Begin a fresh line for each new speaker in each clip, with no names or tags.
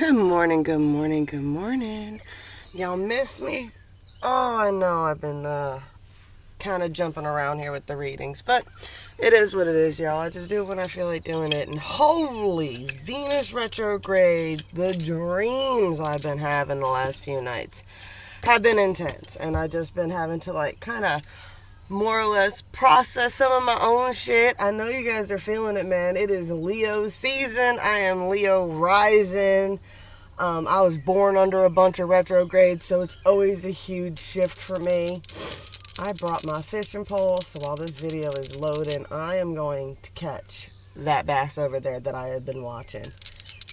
Good morning, good morning, good morning. Y'all miss me? Oh, I know I've been kind of jumping around here with the readings, but it is what it is, y'all. I just do it when I feel like doing it. And holy Venus retrograde, the dreams I've been having the last few nights have been intense. And I've just been having to kind of more or less process some of my own shit. I know you guys are feeling it, man. It is Leo season. I am Leo rising. I was born under a bunch of retrogrades, so it's always a huge shift for me. I brought my fishing pole, so while this video is loading, I am going to catch that bass over there that I have been watching.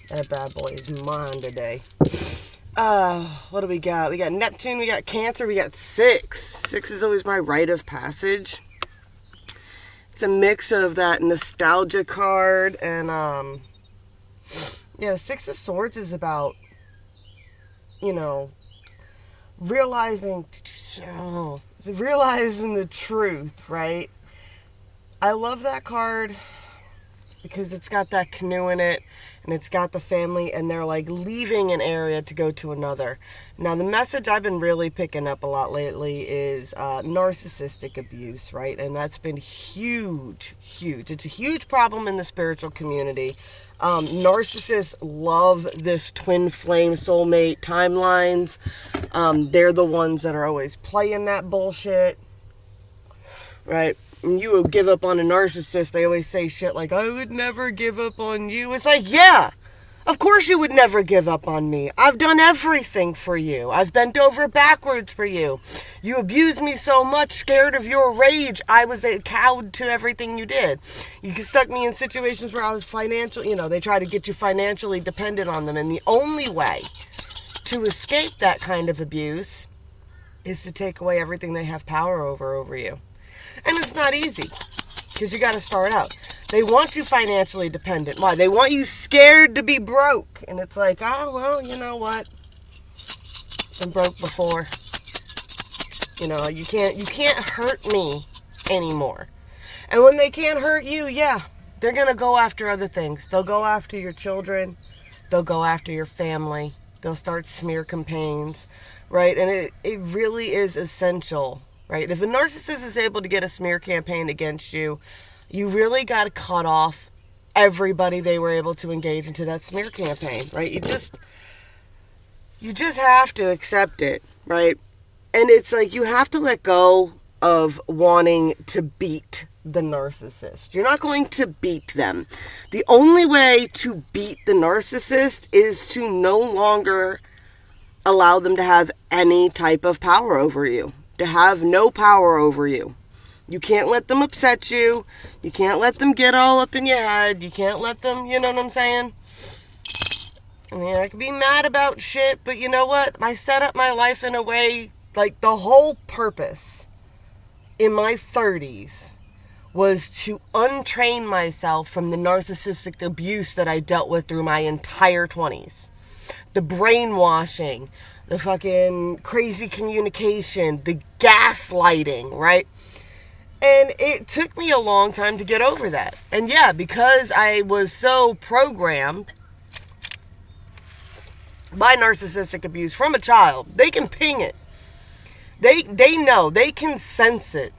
That bad boy is mine today. What do we got? We got Neptune, we got Cancer, we got 6. 6 is always my rite of passage. It's a mix of that nostalgia card and, yeah, 6 of Swords is about, realizing the truth, right? I love that card because it's got that canoe in it and it's got the family and they're leaving an area to go to another. Now, the message I've been really picking up a lot lately is narcissistic abuse, right? And that's been huge. It's a huge problem in the spiritual community. Narcissists love this twin flame soulmate timelines. They're the ones that are always playing that bullshit, right? And you would give up on a narcissist, they always say shit like, I would never give up on you. It's like, yeah, of course you would never give up on me. I've done everything for you. I've bent over backwards for you. You abused me so much, scared of your rage, I was a cowed to everything you did. You stuck me in situations where I was they try to get you financially dependent on them. And the only way to escape that kind of abuse is to take away everything they have power over you. And it's not easy, because you got to start out. They want you financially dependent. Why? They want you scared to be broke. And it's like, oh, well, you know what? Been broke before. You can't hurt me anymore. And when they can't hurt you, yeah, they're going to go after other things. They'll go after your children. They'll go after your family. They'll start smear campaigns, right? And it really is essential, right? If a narcissist is able to get a smear campaign against you, you really got to cut off everybody they were able to engage into that smear campaign, right? You just have to accept it, right? And it's like you have to let go of wanting to beat the narcissist. You're not going to beat them. The only way to beat the narcissist is to no longer allow them to have any type of power over you. To have no power over you. You can't let them upset you. You can't let them get all up in your head. You can't let them, you know what I'm saying? I mean, I can be mad about shit, but you know what? I set up my life in a way, the whole purpose in my 30s was to untrain myself from the narcissistic abuse that I dealt with through my entire 20s. The brainwashing, the fucking crazy communication, the gaslighting, right? And it took me a long time to get over that. And yeah, because I was so programmed by narcissistic abuse from a child, they can ping it. They know, they can sense it.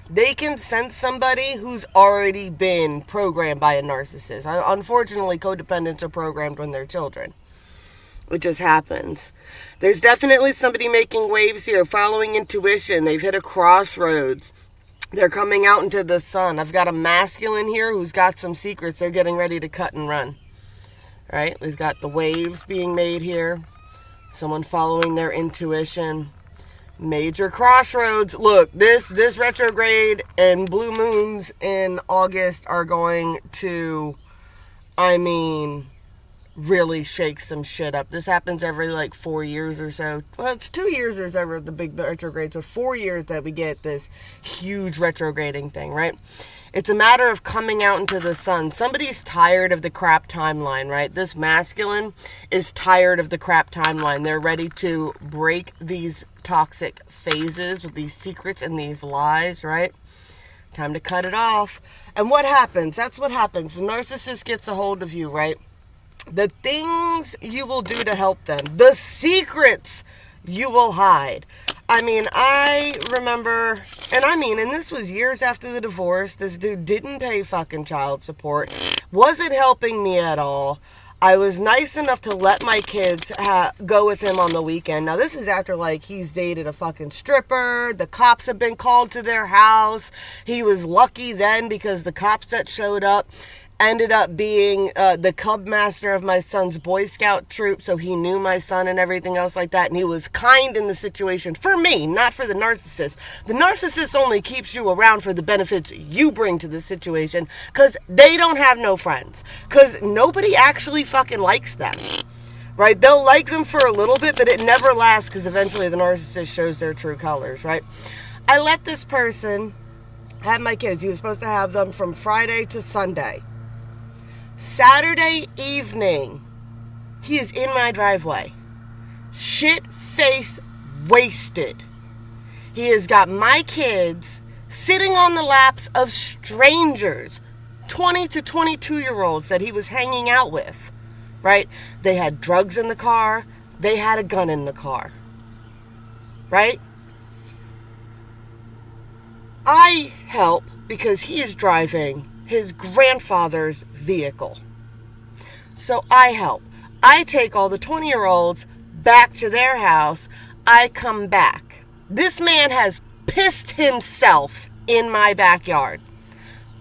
They can sense somebody who's already been programmed by a narcissist. Unfortunately, codependents are programmed when they're children. It just happens. There's definitely somebody making waves here, following intuition. They've hit a crossroads. They're coming out into the sun. I've got a masculine here who's got some secrets they're getting ready to cut and run. Right? We've got the waves being made here. Someone following their intuition. Major crossroads. Look, this retrograde and blue moons in August are going to, really shake some shit up. This happens every 4 years or so. Well, it's 2 years there's ever the big retrogrades, so 4 years that we get this huge retrograding thing, right? It's a matter of coming out into the sun. Somebody's tired of the crap timeline, right? This masculine is tired of the crap timeline. They're ready to break these toxic phases with these secrets and these lies, right? Time to cut it off. And what happens? That's what happens. The narcissist gets a hold of you, right? The things you will do to help them. The secrets you will hide. I mean, I remember, and this was years after the divorce. This dude didn't pay fucking child support. Wasn't helping me at all. I was nice enough to let my kids go with him on the weekend. Now, this is after, like, he's dated a fucking stripper. The cops have been called to their house. He was lucky then because the cops that showed up ended up being the cub master of my son's Boy Scout troop, so he knew my son and everything else like that, and he was kind in the situation for me, not for the narcissist. The narcissist only keeps you around for the benefits you bring to the situation, because they don't have no friends, because nobody actually fucking likes them, right? They'll like them for a little bit, but it never lasts, because eventually the narcissist shows their true colors, right? I let this person have my kids. He was supposed to have them from Friday to Sunday. Saturday evening, he is in my driveway, shit face wasted. He has got my kids sitting on the laps of strangers, 20 to 22-year-olds that he was hanging out with, right? They had drugs in the car. They had a gun in the car, right? I help because he is driving his grandfather's vehicle. So I help. I take all the 20-year-olds back to their house. I come back. This man has pissed himself in my backyard.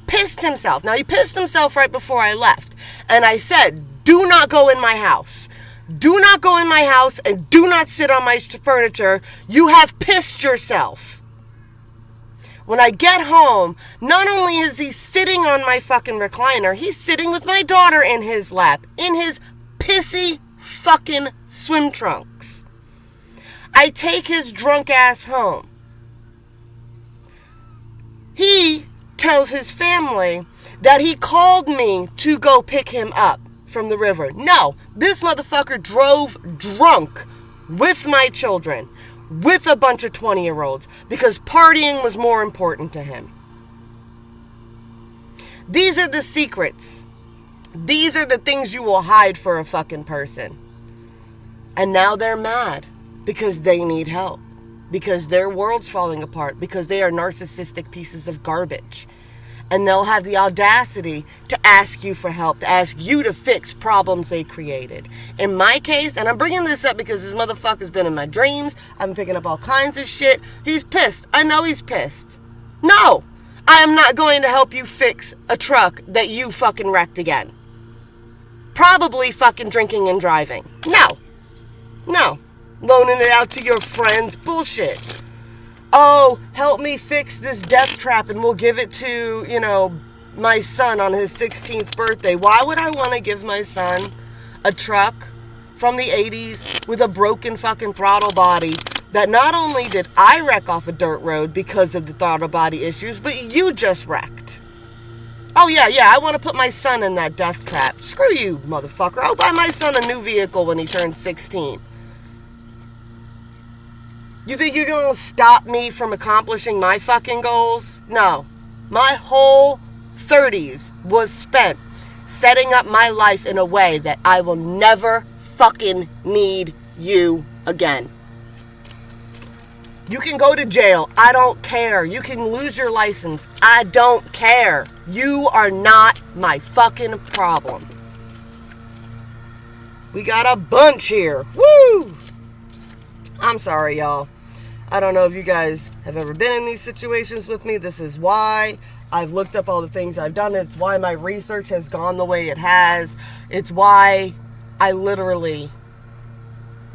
Pissed himself. Now, he pissed himself right before I left. And I said, do not go in my house. Do not go in my house and do not sit on my furniture. You have pissed yourself. When I get home, not only is he sitting on my fucking recliner, he's sitting with my daughter in his lap, in his pissy fucking swim trunks. I take his drunk ass home. He tells his family that he called me to go pick him up from the river. No, this motherfucker drove drunk with my children, with a bunch of 20-year-olds, because partying was more important to him. These are the secrets. These are the things you will hide for a fucking person. And now they're mad because they need help, because their world's falling apart, because they are narcissistic pieces of garbage. And they'll have the audacity to ask you for help, to ask you to fix problems they created. In my case, and I'm bringing this up because this motherfucker's been in my dreams. I'm picking up all kinds of shit. He's pissed. I know he's pissed. No, I am not going to help you fix a truck that you fucking wrecked again. Probably fucking drinking and driving. No. Loaning it out to your friends. Bullshit. Oh, help me fix this death trap and we'll give it to, my son on his 16th birthday. Why would I want to give my son a truck from the 80s with a broken fucking throttle body that not only did I wreck off a dirt road because of the throttle body issues, but you just wrecked? Oh, yeah, I want to put my son in that death trap. Screw you, motherfucker. I'll buy my son a new vehicle when he turns 16. You think you're going to stop me from accomplishing my fucking goals? No. My whole 30s was spent setting up my life in a way that I will never fucking need you again. You can go to jail. I don't care. You can lose your license. I don't care. You are not my fucking problem. We got a bunch here. Woo! I'm sorry, y'all. I don't know if you guys have ever been in these situations with me. This is why I've looked up all the things I've done. It's why my research has gone the way it has. It's why I literally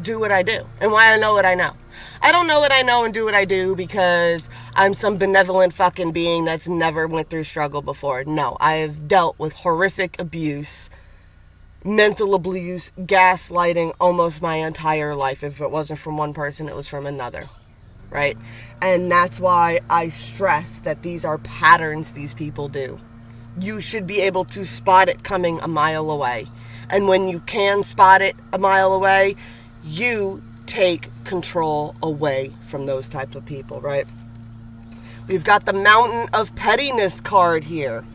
do what I do and why I know what I know. I don't know what I know and do what I do because I'm some benevolent fucking being that's never went through struggle before. No, I have dealt with horrific abuse, mental abuse, gaslighting almost my entire life. If it wasn't from one person, it was from another. Right? And that's why I stress that these are patterns these people do. You should be able to spot it coming a mile away. And when you can spot it a mile away, you take control away from those types of people, right? We've got the Mountain of Pettiness card here.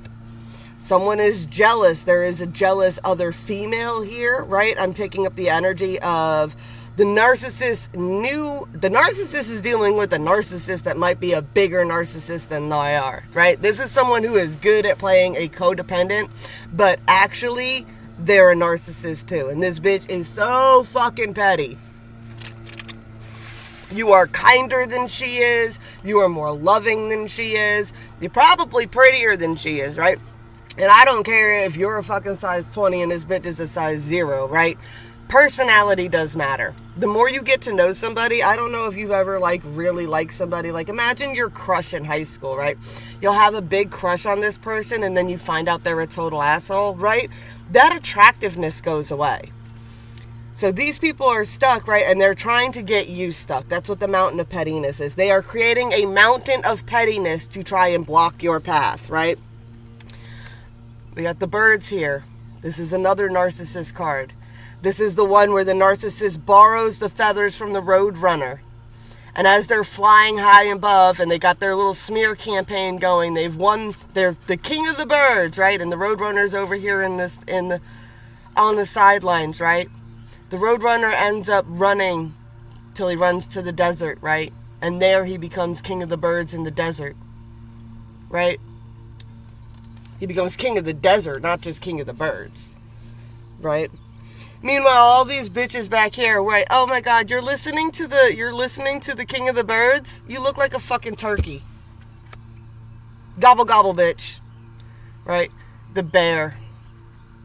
Someone is jealous. There is a jealous other female here, right? I'm picking up the energy of the narcissist. The narcissist is dealing with a narcissist that might be a bigger narcissist than they are, right? This is someone who is good at playing a codependent, but actually they're a narcissist too. And this bitch is so fucking petty. You are kinder than she is. You are more loving than she is. You're probably prettier than she is, right? And I don't care if you're a fucking size 20 and this bitch is a size 0, right? Personality does matter. The more you get to know somebody, I don't know if you've ever really liked somebody. Like, imagine your crush in high school, right? You'll have a big crush on this person and then you find out they're a total asshole, right? That attractiveness goes away. So these people are stuck, right? And they're trying to get you stuck. That's what the mountain of pettiness is. They are creating a mountain of pettiness to try and block your path, right? We got the birds here. This is another narcissist card. This is the one where the narcissist borrows the feathers from the roadrunner. And as they're flying high above and they got their little smear campaign going, they've won, they're the king of the birds, right? And the roadrunner's over here on the sidelines, right? The roadrunner ends up running till he runs to the desert, right? And there he becomes king of the birds in the desert, right? He becomes king of the desert, not just king of the birds, right? Meanwhile, all these bitches back here, right? Oh my God, you're listening to the king of the birds? You look like a fucking turkey. Gobble gobble, bitch. Right? The bear.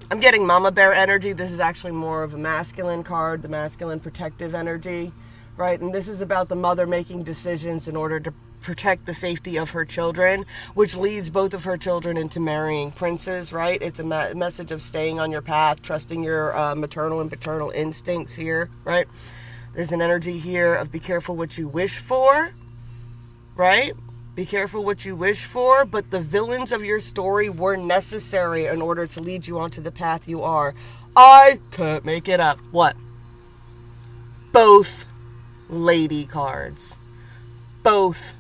I'm getting mama bear energy. This is actually more of a masculine card, the masculine protective energy, right? And this is about the mother making decisions in order to protect the safety of her children, which leads both of her children into marrying princes, right? It's a message of staying on your path, trusting your maternal and paternal instincts here, right? There's an energy here of be careful what you wish for, right? Be careful what you wish for, but the villains of your story were necessary in order to lead you onto the path you are. I can't make it up. What? Both lady cards. Both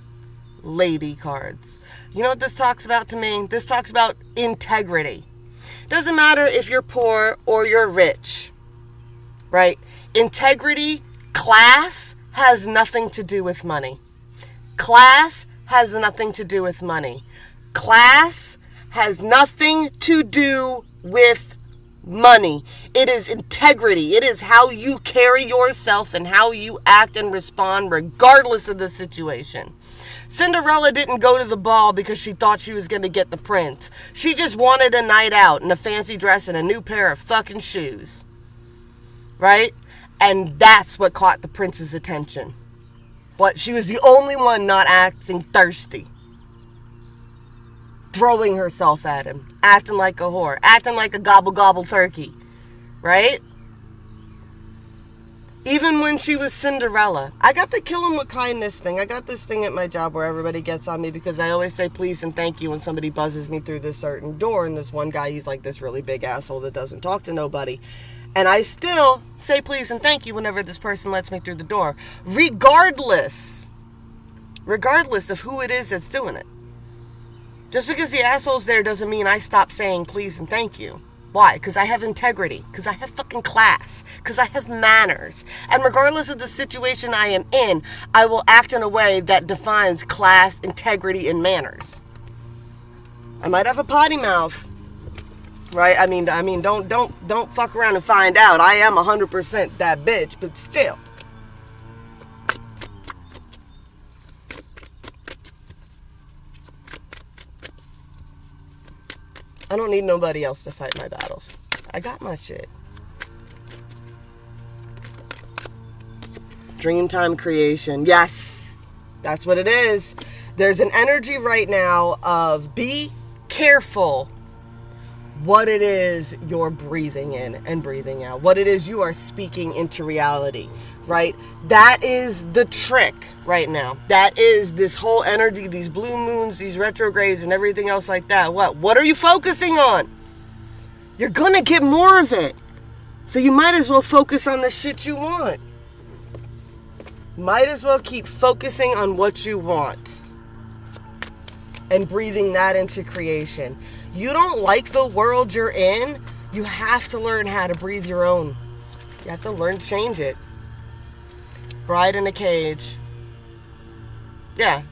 lady cards. You know what this talks about to me? This talks about integrity. Doesn't matter if you're poor or you're rich, right? Integrity, class has nothing to do with money. Class has nothing to do with money. Class has nothing to do with money. It is integrity. It is how you carry yourself and how you act and respond regardless of the situation. Cinderella didn't go to the ball because she thought she was going to get the prince. She just wanted a night out in a fancy dress and a new pair of fucking shoes. Right? And that's what caught the prince's attention. What? She was the only one not acting thirsty. Throwing herself at him. Acting like a whore. Acting like a gobble gobble turkey. Right? Even when she was Cinderella. I got the kill him with kindness thing. I got this thing at my job where everybody gets on me because I always say please and thank you when somebody buzzes me through this certain door. And this one guy, he's like this really big asshole that doesn't talk to nobody. And I still say please and thank you whenever this person lets me through the door. Regardless of who it is that's doing it. Just because the asshole's there doesn't mean I stop saying please and thank you. Why? Because I have integrity. Because I have fucking class. Because I have manners. And regardless of the situation I am in, I will act in a way that defines class, integrity, and manners. I might have a potty mouth. Right? I mean, don't fuck around and find out. I am 100% that bitch, but still. I don't need nobody else to fight my battles. I got my shit. Dreamtime creation. Yes, that's what it is. There's an energy right now of be careful what it is you're breathing in and breathing out. What it is you are speaking into reality, right? That is the trick right now. That is this whole energy, these blue moons, these retrogrades and everything else like that. What are you focusing on? You're gonna get more of it. So you might as well focus on the shit you want. Might as well keep focusing on what you want and breathing that into creation. You don't like the world you're in, you have to learn how to breathe your own. You have to learn to change it. Bride in a cage. Yeah.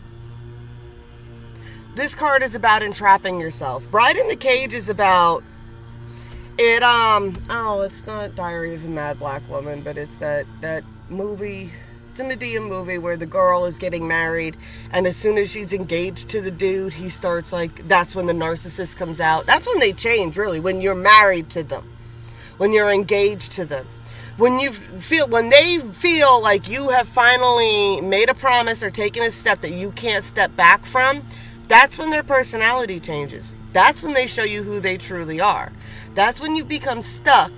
This card is about entrapping yourself. Bride in the Cage is about it. It's not Diary of a Mad Black Woman, but it's that movie. It's a Medea movie where the girl is getting married, and as soon as she's engaged to the dude, he starts like, that's when the narcissist comes out. That's when they change, really, when you're married to them, when you're engaged to them. When they feel like you have finally made a promise or taken a step that you can't step back from, that's when their personality changes. That's when they show you who they truly are. That's when you become stuck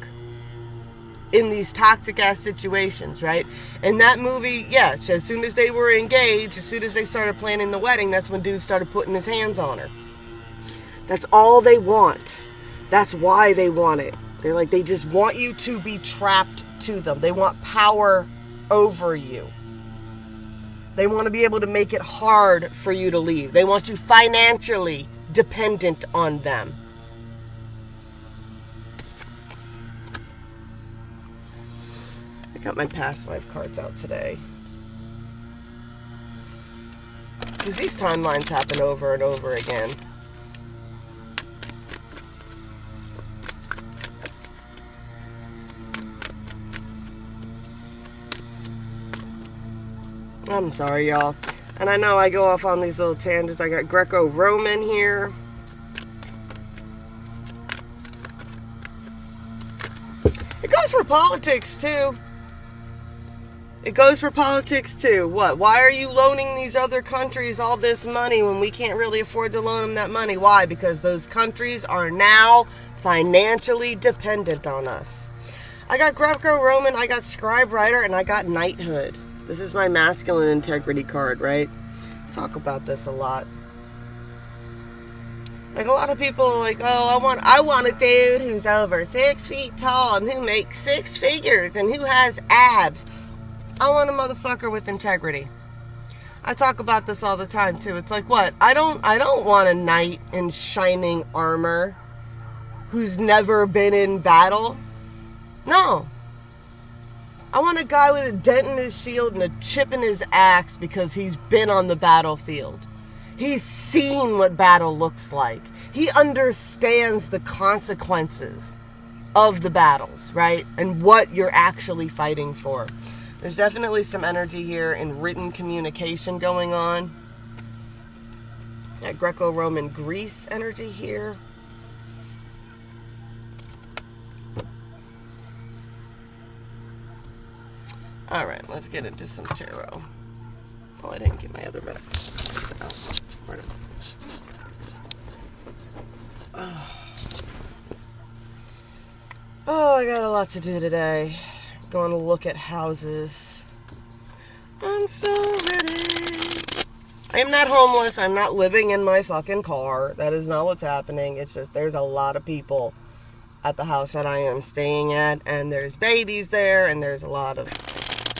in these toxic ass situations, right? In that movie, yeah, as soon as they were engaged, as soon as they started planning the wedding, that's when dude started putting his hands on her. That's all they want. That's why they want it. They're like, they just want you to be trapped to them. They want power over you. They want to be able to make it hard for you to leave. They want you financially dependent on them. I got my past life cards out today. Because these timelines happen over and over again. I'm sorry, y'all. And I know I go off on these little tangents. I got Greco-Roman here. It goes for politics, too. It goes for politics, too. What? Why are you loaning these other countries all this money when we can't really afford to loan them that money? Why? Because those countries are now financially dependent on us. I got Greco-Roman, I got Scribe Writer, and I got Knighthood. This is my masculine integrity card, right? Talk about this a lot. Like, a lot of people are like, oh, I want a dude who's over 6 feet tall and who makes 6 figures and who has abs. I want a motherfucker with integrity. I talk about this all the time, too. It's like, what? I don't want a knight in shining armor who's never been in battle. No. I want a guy with a dent in his shield and a chip in his axe because he's been on the battlefield. He's seen what battle looks like. He understands the consequences of the battles, right? And what you're actually fighting for. There's definitely some energy here in written communication going on. That Greco-Roman Greece energy here. Alright, let's get into some tarot. Oh, I didn't get my other bag. Where did it go? Oh, I got a lot to do today. Going to look at houses. I'm so ready. I am not homeless. I'm not living in my fucking car. That is not what's happening. It's just there's a lot of people at the house that I am staying at. And there's babies there. And there's a lot of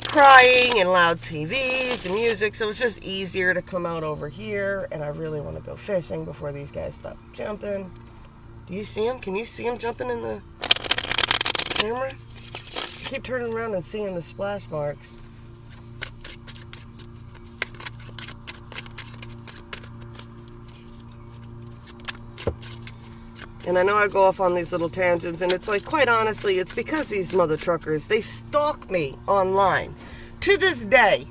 crying and loud TVs and music, so it's just easier to come out over here, and I really want to go fishing before these guys stop jumping. Do you see them? Can you see them jumping in the camera? I keep turning around and seeing the splash marks. And I know I go off on these little tangents, and it's like, quite honestly, it's because these mother truckers, they stalk me online. To this day.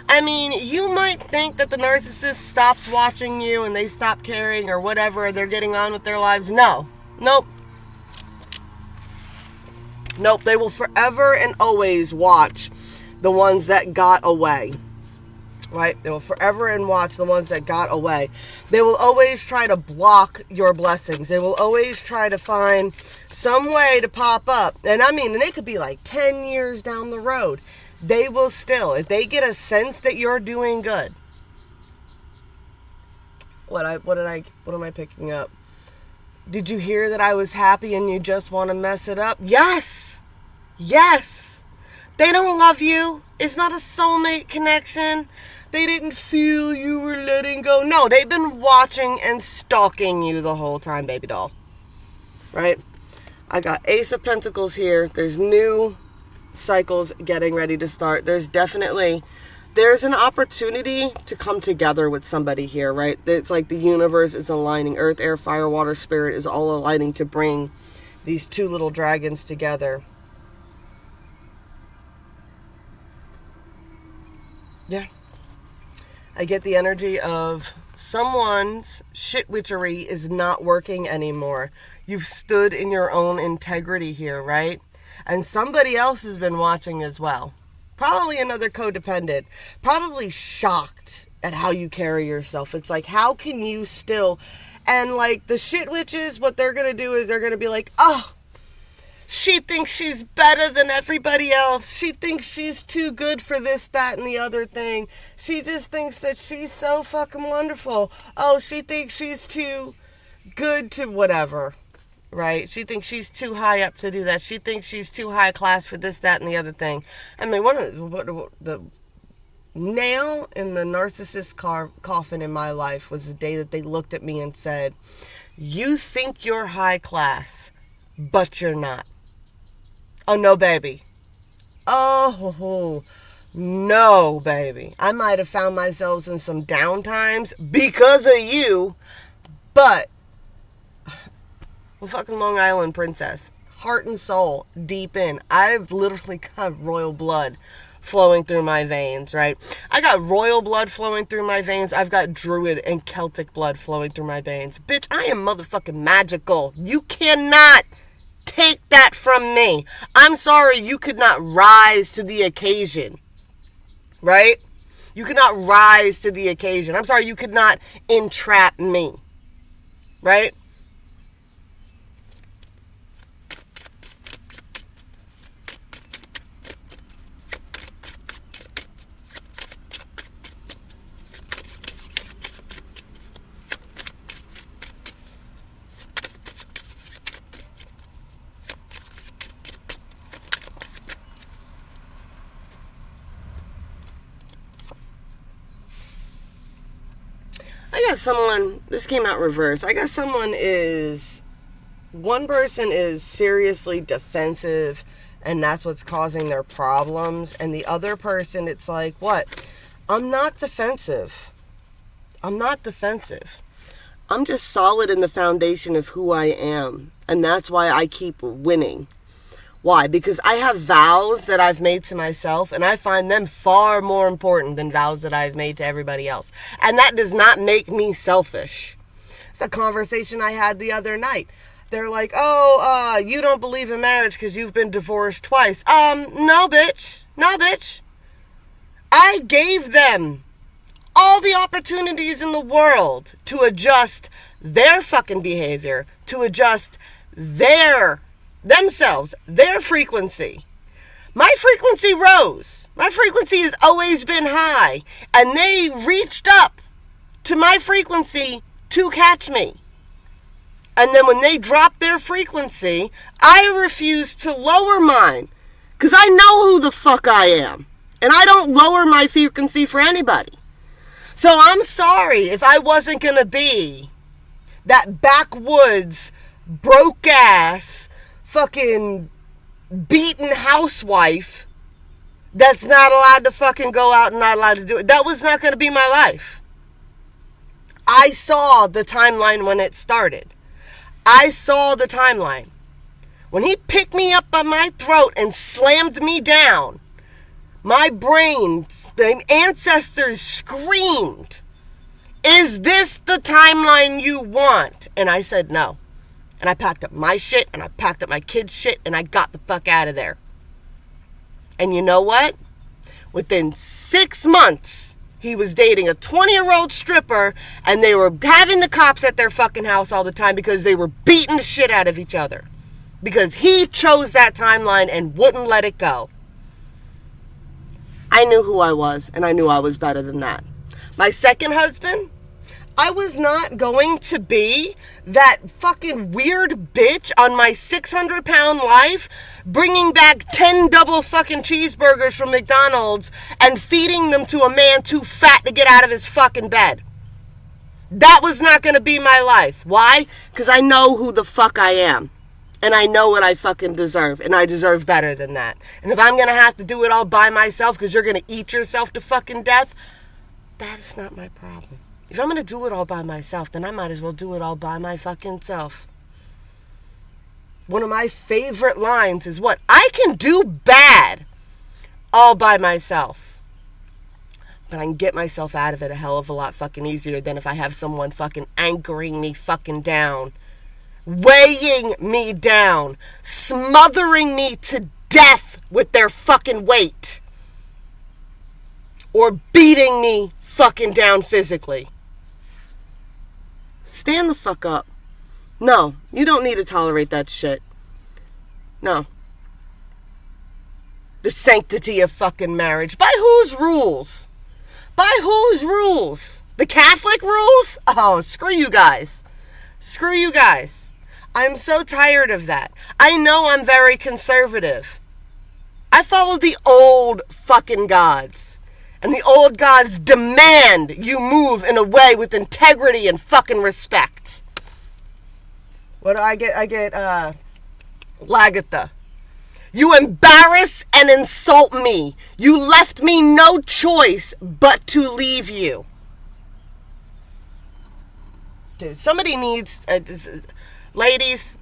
I mean, you might think that the narcissist stops watching you and they stop caring or whatever, they're getting on with their lives. No. Nope. Nope. They will forever and always watch the ones that got away. Right? They will forever and watch the ones that got away. They will always try to block your blessings. They will always try to find some way to pop up. And I mean, they could be like 10 years down the road. They will still, if they get a sense that you're doing good. What am I picking up? Did you hear that I was happy and you just want to mess it up? Yes. Yes. They don't love you. It's not a soulmate connection. They didn't feel you were letting go. No, they've been watching and stalking you the whole time, baby doll. Right? I got Ace of Pentacles here. There's new cycles getting ready to start. There's an opportunity to come together with somebody here, right? It's like the universe is aligning. Earth, air, fire, water, spirit is all aligning to bring these two little dragons together. Yeah. I get the energy of someone's shit witchery is not working anymore. You've stood in your own integrity here, right? And somebody else has been watching as well. Probably another codependent. Probably shocked at how you carry yourself. It's like, how can you still... And like the shit witches, what they're going to do is they're going to be like, oh, she thinks she's better than everybody else. She thinks she's too good for this, that, and the other thing. She just thinks that she's so fucking wonderful. Oh, she thinks she's too good to whatever, right? She thinks she's too high up to do that. She thinks she's too high class for this, that, and the other thing. I mean, one of the nail in the narcissist coffin in my life was the day that they looked at me and said, you think you're high class, but you're not. Oh, no, baby. Oh, no, baby. I might have found myself in some down times because of you, but I'm fucking Long Island princess. Heart and soul, deep in. I've literally got royal blood flowing through my veins, right? I got royal blood flowing through my veins. I've got druid and Celtic blood flowing through my veins. Bitch, I am motherfucking magical. You cannot take that from me. I'm sorry you could not rise to the occasion, right? You could not rise to the occasion. I'm sorry you could not entrap me, right? I got someone, this came out reverse. I got one person is seriously defensive and that's what's causing their problems. And the other person, it's like, what? I'm not defensive. I'm not defensive. I'm just solid in the foundation of who I am. And that's why I keep winning. Why? Because I have vows that I've made to myself, and I find them far more important than vows that I've made to everybody else. And that does not make me selfish. It's a conversation I had the other night. They're like, oh, you don't believe in marriage because you've been divorced twice. No, bitch. No, bitch. I gave them all the opportunities in the world to adjust their fucking behavior, to adjust themselves, their frequency. My frequency rose. My frequency has always been high. And they reached up to my frequency to catch me. And then when they dropped their frequency, I refused to lower mine. Because I know who the fuck I am. And I don't lower my frequency for anybody. So I'm sorry if I wasn't going to be that backwoods, broke ass, fucking beaten housewife that's not allowed to fucking go out and not allowed to do it. That was not going to be my life. I saw the timeline when it started. I saw the timeline. When he picked me up by my throat and slammed me down, my brain, the ancestors screamed, is this the timeline you want? And I said no. And I packed up my shit, and I packed up my kids' shit, and I got the fuck out of there. And you know what? Within 6 months, he was dating a 20-year-old stripper, and they were having the cops at their fucking house all the time because they were beating the shit out of each other. Because he chose that timeline and wouldn't let it go. I knew who I was, and I knew I was better than that. My second husband, I was not going to be that fucking weird bitch on my 600-pound life bringing back 10 double fucking cheeseburgers from McDonald's and feeding them to a man too fat to get out of his fucking bed. That was not going to be my life. Why? Because I know who the fuck I am. And I know what I fucking deserve. And I deserve better than that. And if I'm going to have to do it all by myself because you're going to eat yourself to fucking death, that is not my problem. If I'm going to do it all by myself, then I might as well do it all by my fucking self. One of my favorite lines is what? I can do bad all by myself. But I can get myself out of it a hell of a lot fucking easier than if I have someone fucking anchoring me fucking down. Weighing me down. Smothering me to death with their fucking weight. Or beating me fucking down physically. Stand the fuck up. No, you don't need to tolerate that shit. No. The sanctity of fucking marriage. By whose rules? By whose rules? The Catholic rules? Oh, screw you guys. Screw you guys. I'm so tired of that. I know I'm very conservative. I follow the old fucking gods. And the old gods demand you move in a way with integrity and fucking respect. What do I get? I get, Lagatha. You embarrass and insult me. You left me no choice but to leave you. Dude, somebody needs... ladies,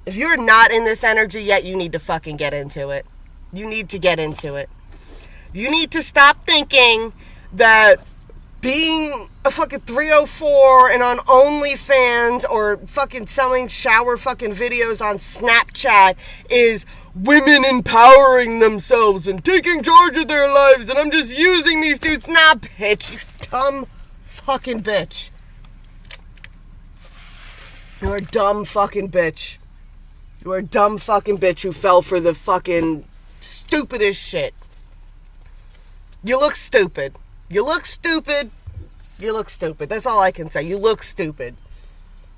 if you're not in this energy yet, you need to fucking get into it. You need to get into it. You need to stop thinking that being a fucking 304 and on OnlyFans or fucking selling shower fucking videos on Snapchat is women empowering themselves and taking charge of their lives and I'm just using these dudes. Nah, bitch. You dumb fucking bitch. You're a dumb fucking bitch. You're a dumb fucking bitch who fell for the fucking stupidest shit. You look stupid. You look stupid. You look stupid. That's all I can say. You look stupid.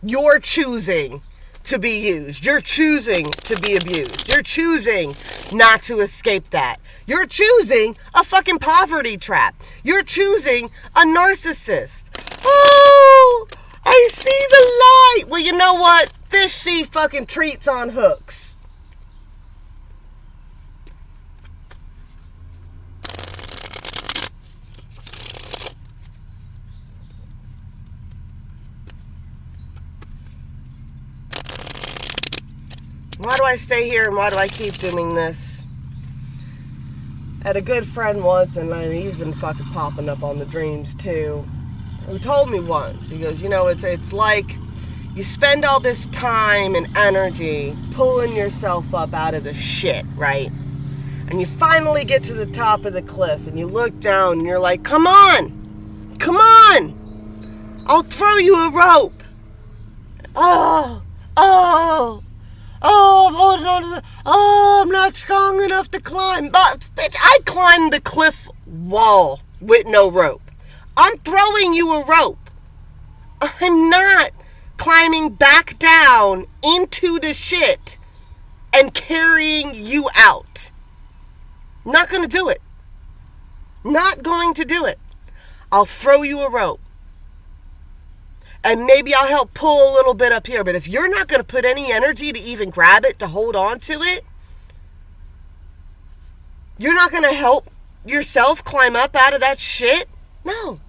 You're choosing to be used. You're choosing to be abused. You're choosing not to escape that. You're choosing a fucking poverty trap. You're choosing a narcissist. Oh, I see the light. Well, you know what? Fish see fucking treats on hooks. Why do I stay here and why do I keep doing this? I had a good friend once, and he's been fucking popping up on the dreams too, who told me once, he goes, you know, it's like you spend all this time and energy pulling yourself up out of the shit, right? And you finally get to the top of the cliff and you look down and you're like, come on, I'll throw you a rope. I'm holding on to I'm not strong enough to climb. But, bitch, I climbed the cliff wall with no rope. I'm throwing you a rope. I'm not climbing back down into the shit and carrying you out. Not going to do it. Not going to do it. I'll throw you a rope. And maybe I'll help pull a little bit up here. But if you're not going to put any energy to even grab it, to hold on to it, you're not going to help yourself climb up out of that shit? No.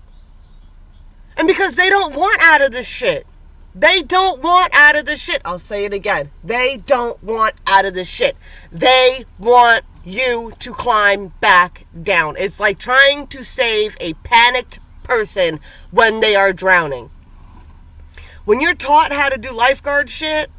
And because they don't want out of this shit. They don't want out of this shit. I'll say it again. They don't want out of this shit. They want you to climb back down. It's like trying to save a panicked person when they are drowning. When you're taught how to do lifeguard shit,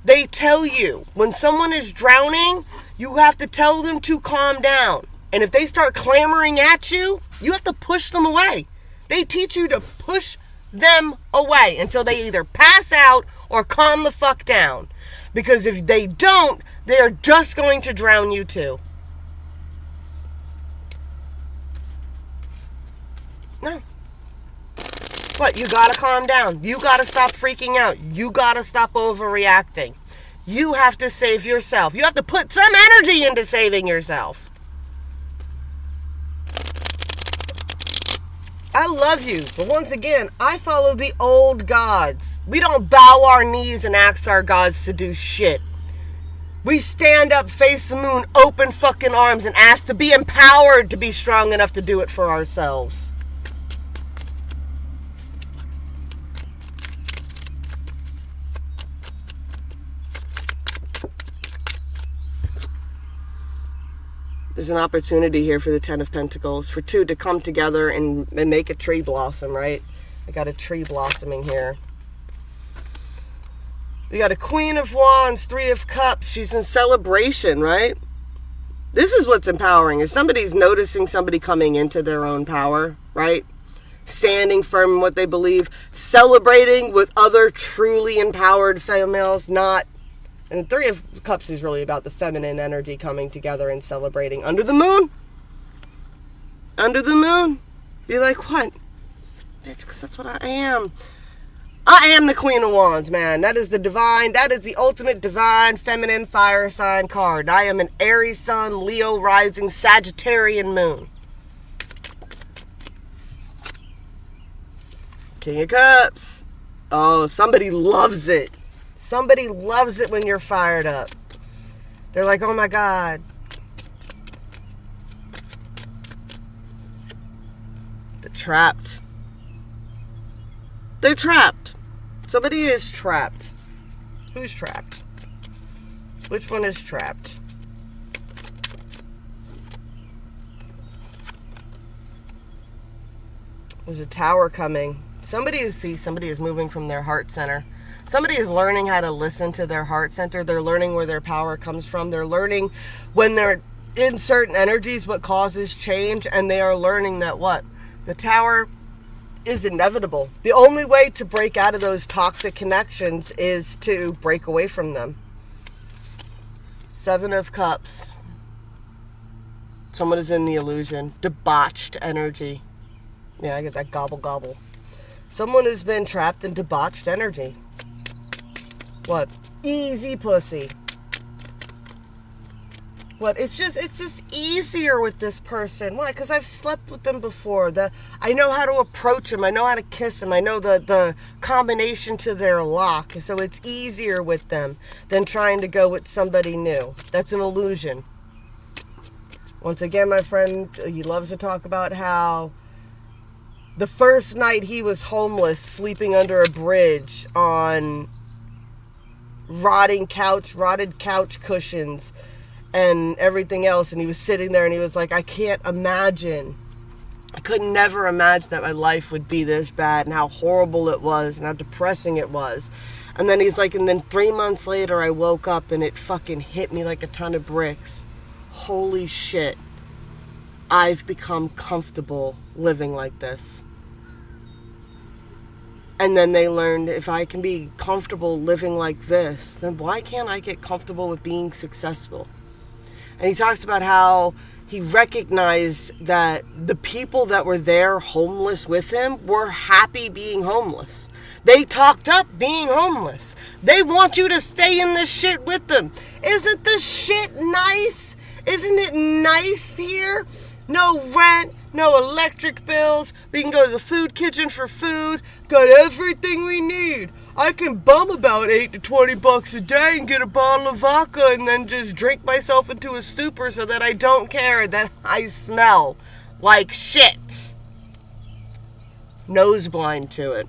they tell you when someone is drowning, you have to tell them to calm down. And if they start clamoring at you, you have to push them away. They teach you to push them away until they either pass out or calm the fuck down. Because if they don't, they are just going to drown you too. No. What? You gotta calm down. You gotta stop freaking out. You gotta stop overreacting. You have to save yourself. You have to put some energy into saving yourself. I love you, but once again, I follow the old gods. We don't bow our knees and ask our gods to do shit. We stand up, face the moon, open fucking arms, and ask to be empowered to be strong enough to do it for ourselves. There's an opportunity here for the Ten of Pentacles, for two to come together and make a tree blossom, right? I got a tree blossoming here. We got a Queen of Wands, Three of Cups. She's in celebration, right? This is what's empowering, is somebody's noticing somebody coming into their own power, right? Standing firm in what they believe, celebrating with other truly empowered females, not... And the Three of Cups is really about the feminine energy coming together and celebrating under the moon. Under the moon. Be like, what? Bitch, because that's what I am. I am the Queen of Wands, man. That is the divine, that is the ultimate divine feminine fire sign card. I am an Aries sun, Leo rising, Sagittarian moon. King of Cups. Oh, somebody loves it. Somebody loves it when you're fired up. They're like, oh my God. They're trapped. They're trapped. Somebody is trapped. Who's trapped? Which one is trapped? There's a tower coming. Somebody is moving from their heart center. Somebody is learning how to listen to their heart center. They're learning where their power comes from. They're learning when they're in certain energies what causes change. And they are learning that what? The tower is inevitable. The only way to break out of those toxic connections is to break away from them. Seven of Cups. Someone is in the illusion. Debauched energy. Yeah, I get that gobble gobble. Someone has been trapped in debauched energy. What? Easy pussy. What? It's just easier with this person. Why? Because I've slept with them before. I know how to approach them. I know how to kiss them. I know the combination to their lock. So it's easier with them than trying to go with somebody new. That's an illusion. Once again, my friend, he loves to talk about how the first night he was homeless, sleeping under a bridge on rotted couch cushions and everything else, and he was sitting there and he was like, I could never imagine that my life would be this bad and how horrible it was and how depressing it was. And then he's like, and then 3 months later I woke up and it fucking hit me like a ton of bricks. Holy shit, I've become comfortable living like this. And then they learned, if I can be comfortable living like this, then why can't I get comfortable with being successful? And he talks about how he recognized that the people that were there homeless with him were happy being homeless. They talked up being homeless. They want you to stay in this shit with them. Isn't this shit nice? Isn't it nice here? No rent, no electric bills. We can go to the food kitchen for food. Got everything we need. I can bum about $8 to $20 a day and get a bottle of vodka and then just drink myself into a stupor so that I don't care that I smell like shit. Nose blind to it.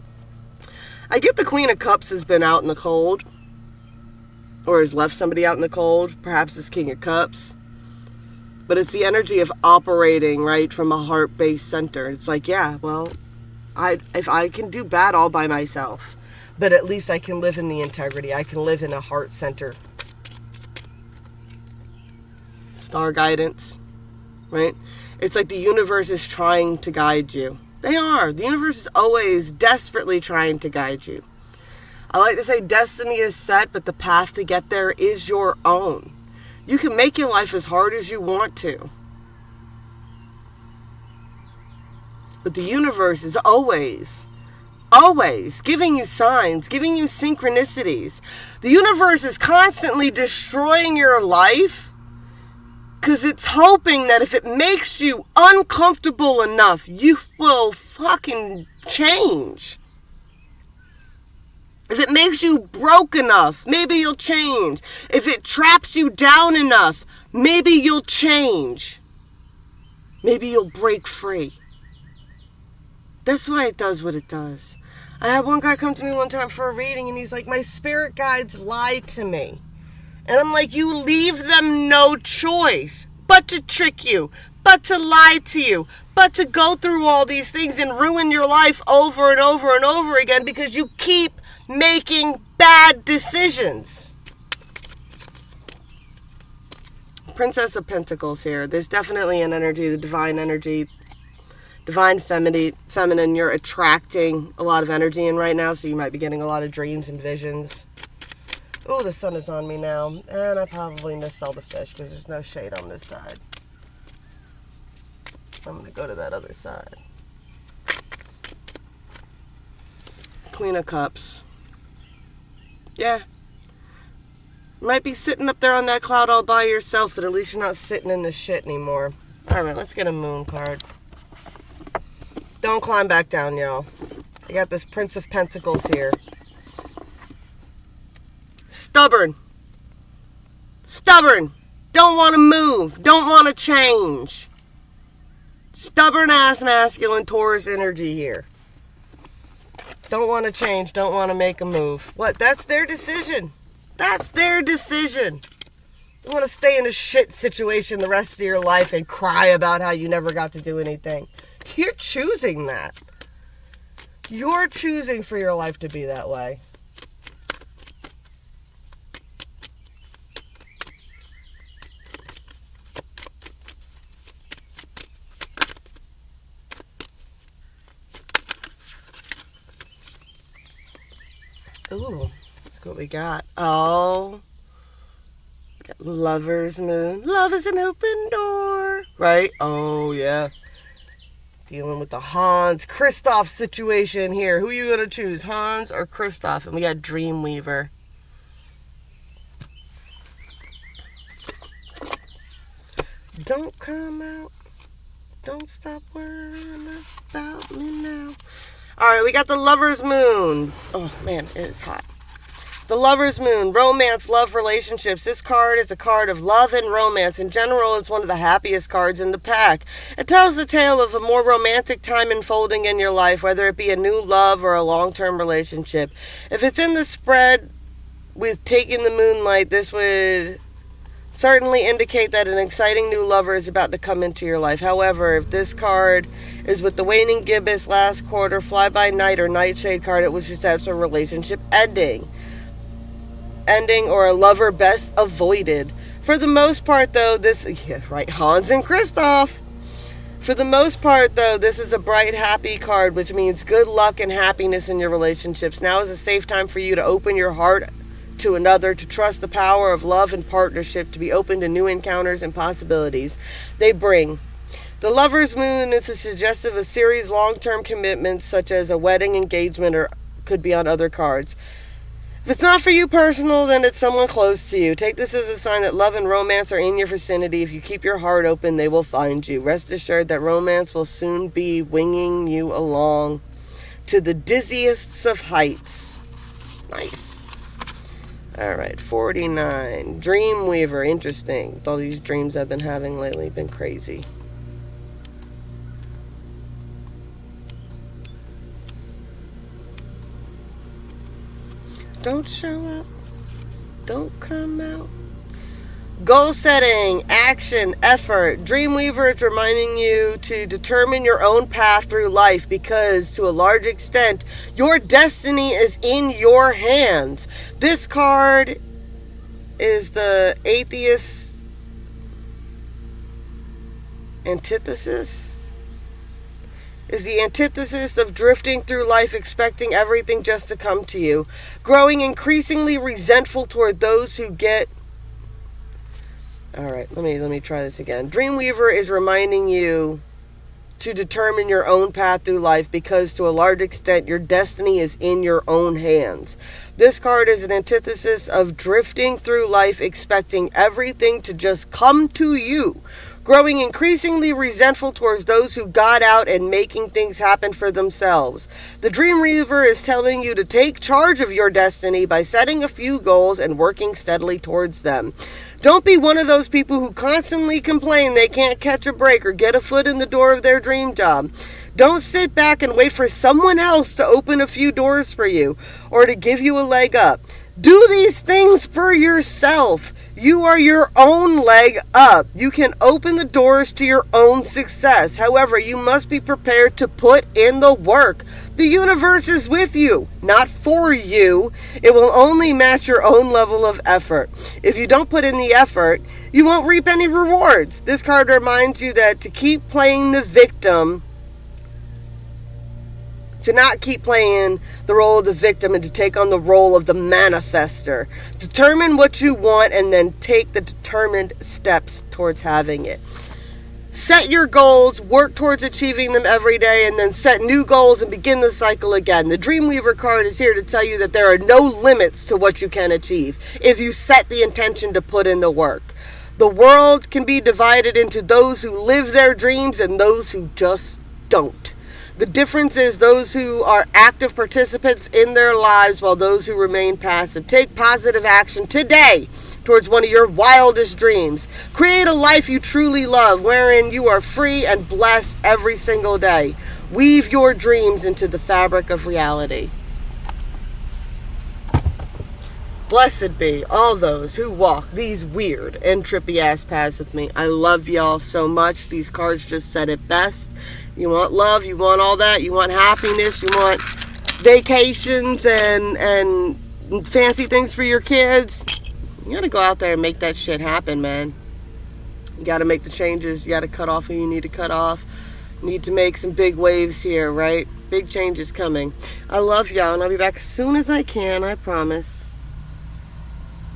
I get the Queen of Cups has been out in the cold, or has left somebody out in the cold. Perhaps it's King of Cups. But it's the energy of operating, right, from a heart-based center. It's like, yeah, well, if I can do bad all by myself, but at least I can live in the integrity. I can live in a heart center. Star guidance, right? It's like the universe is trying to guide you. They are. The universe is always desperately trying to guide you. I like to say destiny is set, but the path to get there is your own. You can make your life as hard as you want to. But the universe is always Always giving you signs, giving you synchronicities. The universe is constantly destroying your life because it's hoping that if it makes you uncomfortable enough, you will fucking change. If it makes you broke enough, maybe you'll change. If it traps you down enough, maybe you'll change. Maybe you'll break free. That's why it does what it does. I had one guy come to me one time for a reading, and he's like, my spirit guides lie to me. And I'm like, you leave them no choice but to trick you, but to lie to you, but to go through all these things and ruin your life over and over and over again because you keep making bad decisions. Princess of Pentacles here. There's definitely an energy, the divine energy, divine feminine. You're attracting a lot of energy in right now, so you might be getting a lot of dreams and visions. Oh, the sun is on me now, and I probably missed all the fish because there's no shade on this side. I'm going to go to that other side. Queen of Cups. Yeah. You might be sitting up there on that cloud all by yourself, but at least you're not sitting in the shit anymore. Alright, let's get a moon card. Don't climb back down, y'all. I got this Prince of Pentacles here. Stubborn. Stubborn. Don't want to move. Don't want to change. Stubborn ass masculine Taurus energy here. Don't want to change. Don't want to make a move. What? That's their decision. That's their decision. You want to stay in a shit situation the rest of your life and cry about how you never got to do anything. You're choosing that. You're choosing for your life to be that way. Ooh, look what we got. Oh, got Lover's Moon. Love is an open door. Right? Oh, yeah. Dealing with the Hans Kristoff situation here. Who are you going to choose, Hans or Kristoff? And we got Dreamweaver. Don't come out. Don't stop worrying about me now. Alright, we got the Lover's Moon. Oh, man, it is hot. The Lover's Moon, romance, love, relationships. This card is a card of love and romance. In general, it's one of the happiest cards in the pack. It tells the tale of a more romantic time unfolding in your life, whether it be a new love or a long-term relationship. If it's in the spread with taking the moonlight, this would certainly indicate that an exciting new lover is about to come into your life. However, if this card is with the waning gibbous, last quarter, fly-by-night, or nightshade card, it would suggest a relationship ending or a lover best avoided. For the most part, though, Hans and Kristoff. For the most part, though, this is a bright, happy card, which means good luck and happiness in your relationships. Now is a safe time for you to open your heart to another, to trust the power of love and partnership, to be open to new encounters and possibilities they bring. The Lover's Moon is a suggestive of serious long-term commitments, such as a wedding, engagement, or could be on other cards. If it's not for you personal, then it's someone close to you. Take this as a sign that love and romance are in your vicinity. If you keep your heart open, they will find you. Rest assured that romance will soon be winging you along to the dizziest of heights. Nice. Alright, 49. Dreamweaver. Interesting. With all these dreams I've been having lately, been crazy. Don't show up. Don't come out. Goal setting, action, effort. Dreamweaver is reminding you to determine your own path through life because, to a large extent, your destiny is in your hands. This card is the atheist antithesis. Is the antithesis of drifting through life expecting everything just to come to you. Growing increasingly resentful toward those who get... Alright, let me try this again. Dreamweaver is reminding you to determine your own path through life, because to a large extent your destiny is in your own hands. This card is an antithesis of drifting through life expecting everything to just come to you, growing increasingly resentful towards those who got out and making things happen for themselves. The Dream Reaver is telling you to take charge of your destiny by setting a few goals and working steadily towards them. Don't be one of those people who constantly complain they can't catch a break or get a foot in the door of their dream job. Don't sit back and wait for someone else to open a few doors for you or to give you a leg up. Do these things for yourself. You are your own leg up. You can open the doors to your own success. However, you must be prepared to put in the work. The universe is with you, not for you. It will only match your own level of effort. If you don't put in the effort, you won't reap any rewards. This card reminds you that to keep playing the victim, to not keep playing the role of the victim and to take on the role of the manifester. Determine what you want and then take the determined steps towards having it. Set your goals, work towards achieving them every day, and then set new goals and begin the cycle again. The Dreamweaver card is here to tell you that there are no limits to what you can achieve if you set the intention to put in the work. The world can be divided into those who live their dreams and those who just don't. The difference is those who are active participants in their lives while those who remain passive. Take positive action today towards one of your wildest dreams. Create a life you truly love, wherein you are free and blessed every single day. Weave your dreams into the fabric of reality. Blessed be all those who walk these weird and trippy ass paths with me. I love y'all so much. These cards just said it best. You want love, you want all that, you want happiness, you want vacations and fancy things for your kids. You gotta go out there and make that shit happen, man. You gotta make the changes. You gotta cut off who you need to cut off. You need to make some big waves here, right? Big changes coming. I love y'all, and I'll be back as soon as I can, I promise.